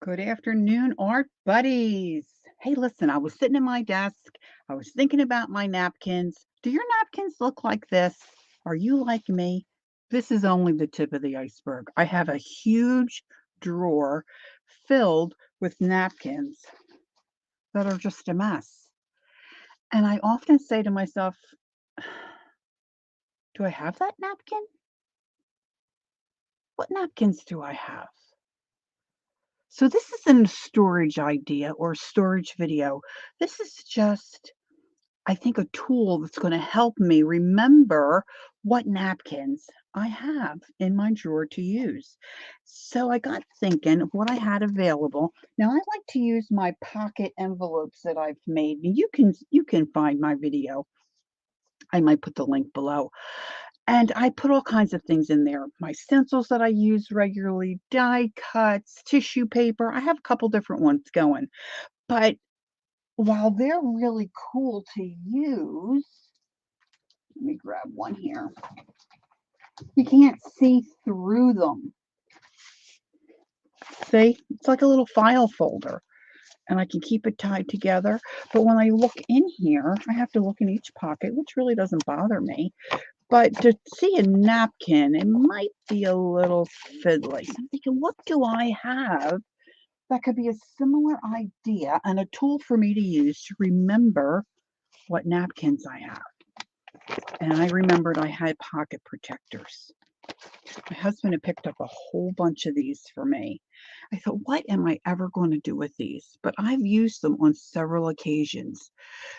Good afternoon, art buddies. Hey, listen, I was sitting at my desk. I was thinking about my napkins. Do your napkins look like this? Are you like me? This is only the tip of the iceberg. I have a huge drawer filled with napkins that are just a mess. And I often say to myself, do I have that napkin? What napkins do I have? So this isn't a storage idea or storage video. This is just I think a tool that's gonna help me remember what napkins I have in my drawer to use. So I got thinking of what I had available. Now I like to use my pocket envelopes that I've made, and you can find my video. I might put the link below. And I put all kinds of things in there. My stencils that I use regularly, die cuts, tissue paper. I have a couple different ones going. But while they're really cool to use, let me grab one here. You can't see through them. See? It's like a little file folder, and I can keep it tied together. But when I look in here, I have to look in each pocket, which really doesn't bother me. But to see a napkin, it might be a little fiddly. So I'm thinking, what do I have that could be a similar idea and a tool for me to use to remember what napkins I have? And I remembered I had pocket protectors. My husband had picked up a whole bunch of these for me. I thought, what am I ever going to do with these? But I've used them on several occasions.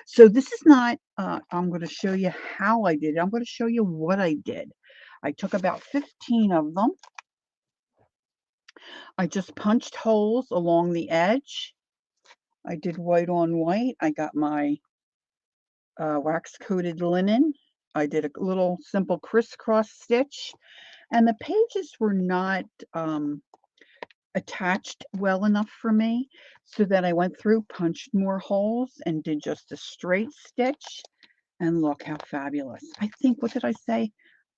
So this is not, I'm going to show you how I did it. I'm going to show you what I did. I took about 15 of them. I just punched holes along the edge. I did white on white. I got my wax coated linen. I did a little simple crisscross stitch, and the pages were not attached well enough for me, so that I went through, punched more holes, and did just a straight stitch. And look how fabulous. I think, what did I say?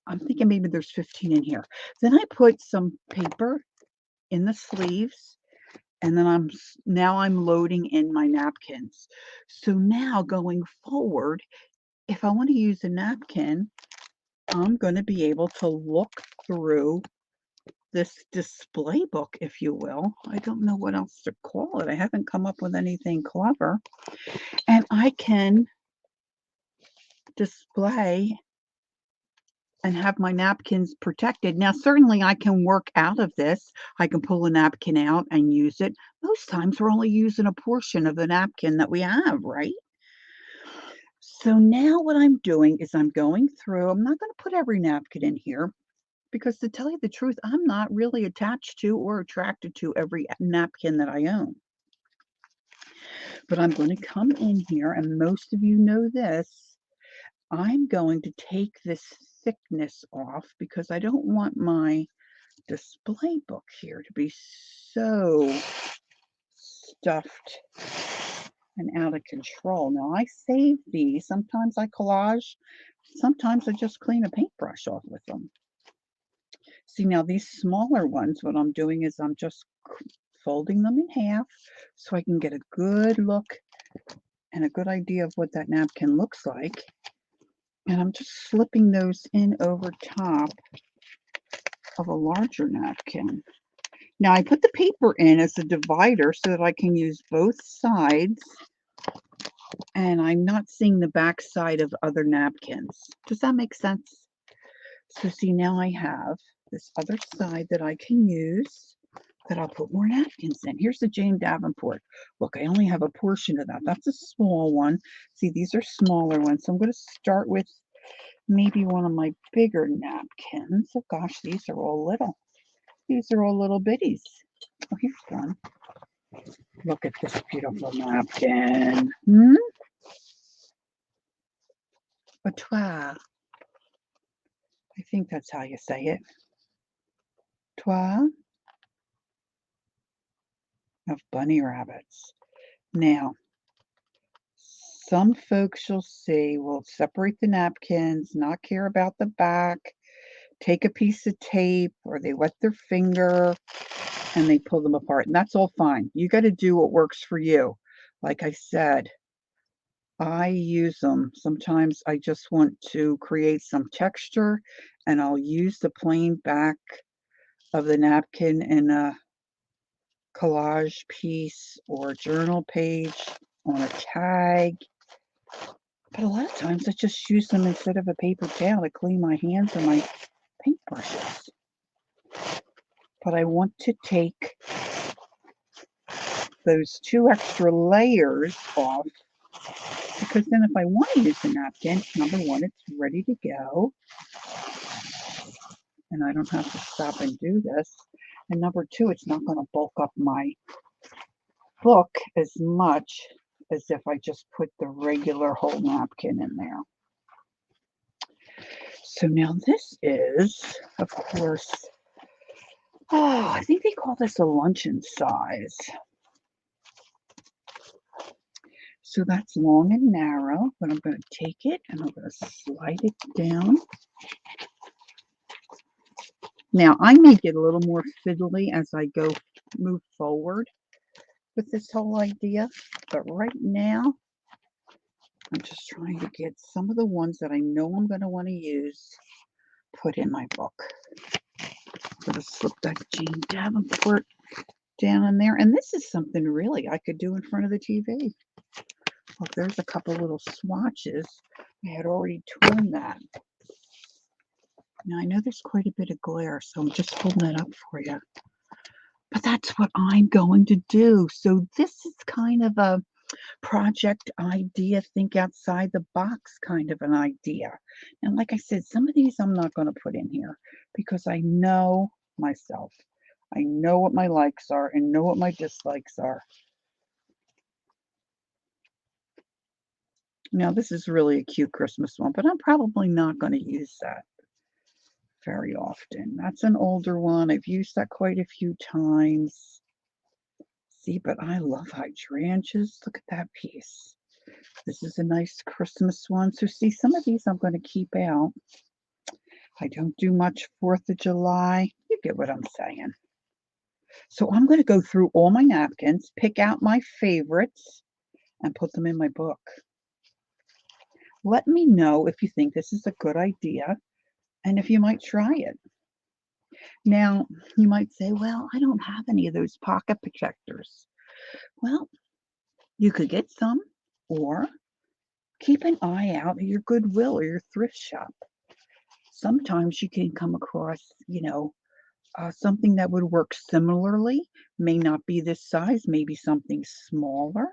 I'm thinking maybe there's 15 in here. Then I put some paper in the sleeves, and then now I'm loading in my napkins. So now going forward, if I want to use a napkin, I'm going to be able to look through this display book, if you will. I don't know what else to call it. I haven't come up with anything clever. And I can display and have my napkins protected. Now, certainly I can work out of this. I can pull a napkin out and use it. Most times we're only using a portion of the napkin that we have, right? So now what I'm doing is I'm going through, I'm not going to put every napkin in here because, to tell you the truth, I'm not really attached to or attracted to every napkin that I own. But I'm going to come in here, and most of you know this. I'm going to take this thickness off because I don't want my display book here to be so stuffed and out of control. Now, I save these. Sometimes I collage. Sometimes I just clean a paintbrush off with them. See, now these smaller ones, what I'm doing is I'm just folding them in half so I can get a good look and a good idea of what that napkin looks like. And I'm just slipping those in over top of a larger napkin. Now I put the paper in as a divider so that I can use both sides, and I'm not seeing the back side of other napkins. Does that make sense? So see, now I have this other side that I can use that I'll put more napkins in. Here's the Jane Davenport. Look, I only have a portion of that. That's a small one. See, these are smaller ones. So I'm going to start with maybe one of my bigger napkins. Oh gosh, these are all little. These are all little bitties. Oh, here's one. Look at this beautiful napkin. A toile. I think that's how you say it. Toile of bunny rabbits. Now, some folks you'll see will separate the napkins, not care about the back, take a piece of tape, or they wet their finger and they pull them apart, and that's all fine. You got to do what works for you. Like I said, I use them. Sometimes I just want to create some texture, and I'll use the plain back of the napkin in a collage piece or journal page on a tag. But a lot of times I just use them instead of a paper towel to clean my hands and my paintbrushes. But I want to take those 2 extra layers off, because then if I want to use the napkin, number 1, it's ready to go, and I don't have to stop and do this. And number 2, it's not going to bulk up my book as much as if I just put the regular whole napkin in there. So now this is, of course, I think they call this a luncheon size. So that's long and narrow, but I'm going to take it and I'm going to slide it down. Now, I may get a little more fiddly as I move forward with this whole idea, but right now, I'm just trying to get some of the ones that I know I'm going to want to use put in my book. I'm going to slip that Jane Davenport down in there, and this is something really I could do in front of the TV. Look, there's a couple little swatches. I had already torn that. Now, I know there's quite a bit of glare, so I'm just holding it up for you. But that's what I'm going to do. So this is kind of a project idea, think outside the box kind of an idea. And like I said, some of these I'm not going to put in here because I know myself. I know what my likes are and know what my dislikes are. Now, this is really a cute Christmas one, but I'm probably not going to use that very often. That's an older one. I've used that quite a few times. See, but I love hydrangeas. Look at that piece. This is a nice Christmas one. So see, some of these I'm going to keep out. I don't do much 4th of July. You get what I'm saying. So I'm going to go through all my napkins, pick out my favorites, and put them in my book. Let me know if you think this is a good idea and if you might try it. Now, you might say, well, I don't have any of those pocket protectors. Well, you could get some, or keep an eye out at your Goodwill or your thrift shop. Sometimes you can come across, something that would work similarly. May not be this size, maybe something smaller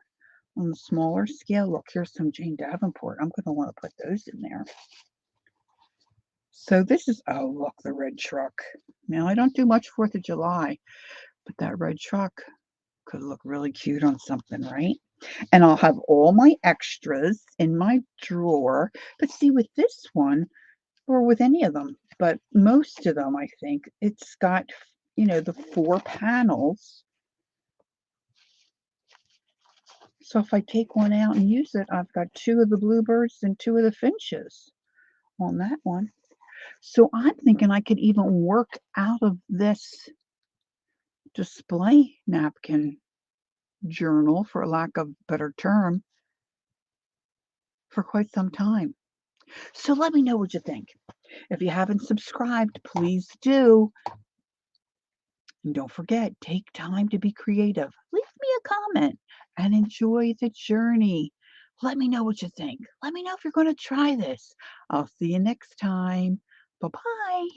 on the smaller scale. Look, here's some Jane Davenport. I'm going to want to put those in there. So this is, oh, look, the red truck. Now, I don't do much 4th of July, but that red truck could look really cute on something, right? And I'll have all my extras in my drawer. But see, with this one, or with any of them, but most of them, I think, it's got, the 4 panels. So if I take one out and use it, I've got 2 of the bluebirds and 2 of the finches on that one. So I'm thinking I could even work out of this display napkin journal, for lack of a better term, for quite some time. So let me know what you think. If you haven't subscribed, please do. And don't forget, take time to be creative. Leave me a comment and enjoy the journey. Let me know what you think. Let me know if you're going to try this. I'll see you next time. Bye-bye.